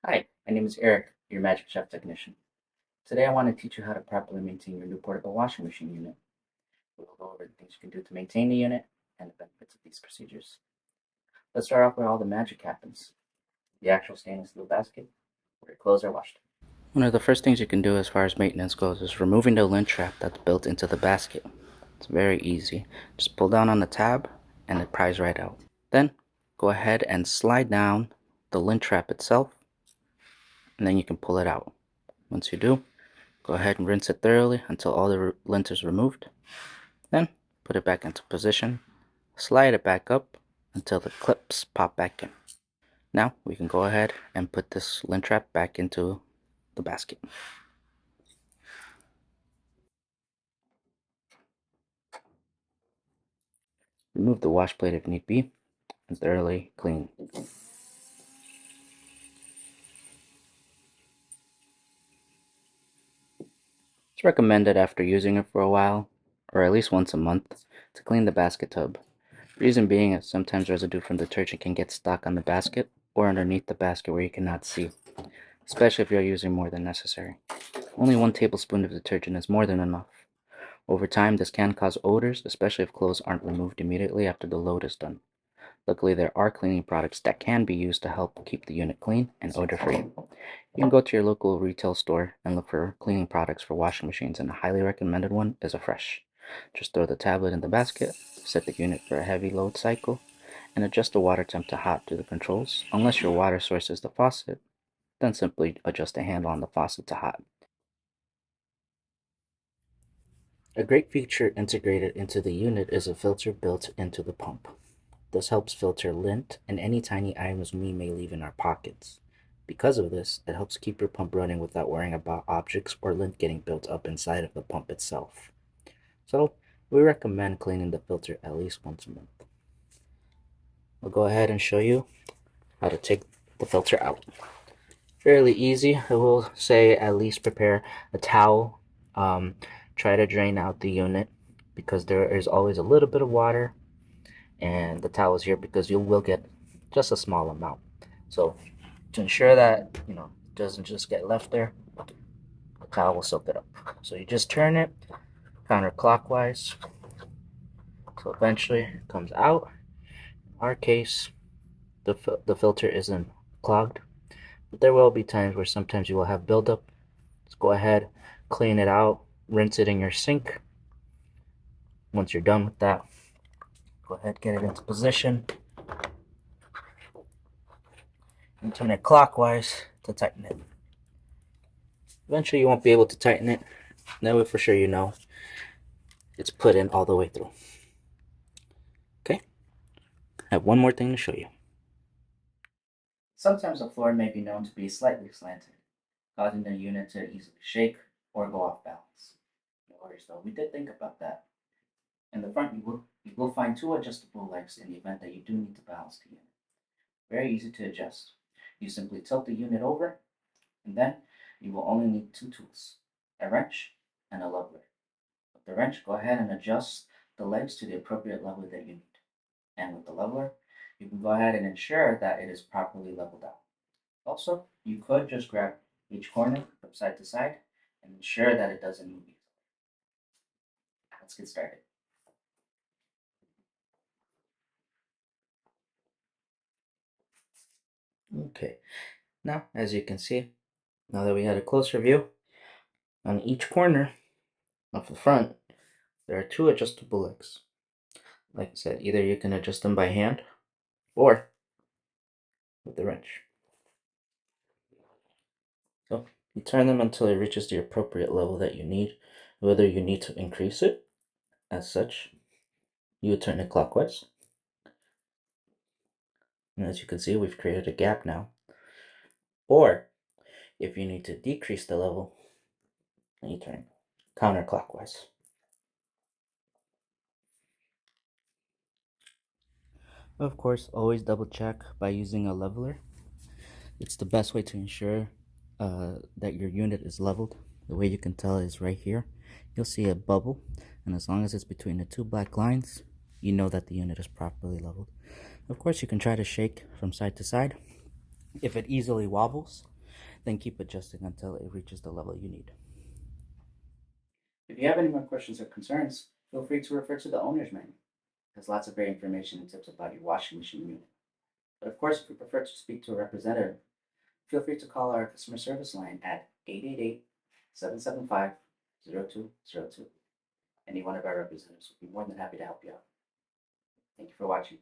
Hi, my name is Eric, your Magic Chef technician. Today I want to teach you how to properly maintain your new portable washing machine unit. We'll go over the things you can do to maintain the unit and the benefits of these procedures. Let's start off where all the magic happens, the actual stainless steel basket where your clothes are washed. One of the first things you can do as far as maintenance goes is removing the lint trap that's built into the basket. It's very easy. Just pull down on the tab and it pries right out. Then go ahead and slide down the lint trap itself and then you can pull it out. Once you do, go ahead and rinse it thoroughly until all the lint is removed. Then put it back into position, slide it back up until the clips pop back in. Now we can go ahead and put this lint trap back into the basket. Remove the wash plate if need be and thoroughly clean. It's recommended after using it for a while, or at least once a month, to clean the basket tub. Reason being is sometimes residue from detergent can get stuck on the basket or underneath the basket where you cannot see, especially if you're using more than necessary. Only 1 tablespoon of detergent is more than enough. Over time, this can cause odors, especially if clothes aren't removed immediately after the load is done. Luckily, there are cleaning products that can be used to help keep the unit clean and odor-free. You can go to your local retail store and look for cleaning products for washing machines, and a highly recommended one is a Fresh. Just throw the tablet in the basket, set the unit for a heavy load cycle, and adjust the water temp to hot through the controls. Unless your water source is the faucet, then simply adjust the handle on the faucet to hot. A great feature integrated into the unit is a filter built into the pump. This helps filter lint and any tiny items we may leave in our pockets. Because of this, it helps keep your pump running without worrying about objects or lint getting built up inside of the pump itself. So, we recommend cleaning the filter at least once a month. I'll go ahead and show you how to take the filter out. Fairly easy. I will say at least prepare a towel. Try to drain out the unit because there is always a little bit of water, and the towel is here because you will get just a small amount. So to ensure that it doesn't just get left there, the towel will soak it up. So you just turn it counterclockwise, so eventually it comes out. In our case, the filter isn't clogged, but there will be times where sometimes you will have buildup. Let's go ahead, clean it out, rinse it in your sink. Once you're done with that, go ahead, get it into position, and turn it clockwise to tighten it. Eventually you won't be able to tighten it. That way for sure you know it's put in all the way through. Okay, I have one more thing to show you. Sometimes the floor may be known to be slightly slanted, causing the unit to easily shake or go off balance. No worries though, we did think about that. In the front, you will find 2 adjustable legs in the event that you do need to balance the unit. Very easy to adjust. You simply tilt the unit over, and then you will only need 2 tools, a wrench and a leveler. With the wrench, go ahead and adjust the legs to the appropriate level that you need. And with the leveler, you can go ahead and ensure that it is properly leveled out. Also, you could just grab each corner from side to side and ensure that it doesn't move easily. Let's get started. Okay, now as you can see, now that we had a closer view, on each corner of the front, there are 2 adjustable legs. Like I said, either you can adjust them by hand or with the wrench. So you turn them until it reaches the appropriate level that you need. Whether you need to increase it, as such, you would turn it clockwise. And as you can see, we've created a gap now. Or if you need to decrease the level, then you turn counterclockwise. Of course, always double check by using a leveler. It's the best way to ensure that your unit is leveled. The way you can tell is right here. You'll see a bubble, and as long as it's between the 2 black lines, you know that the unit is properly leveled. Of course, you can try to shake from side to side. If it easily wobbles, then keep adjusting until it reaches the level you need. If you have any more questions or concerns, feel free to refer to the owner's manual. It has lots of great information and tips about your washing machine unit. But of course, if you prefer to speak to a representative, feel free to call our customer service line at 888-775-0202. Any one of our representatives will be more than happy to help you out. Thank you for watching.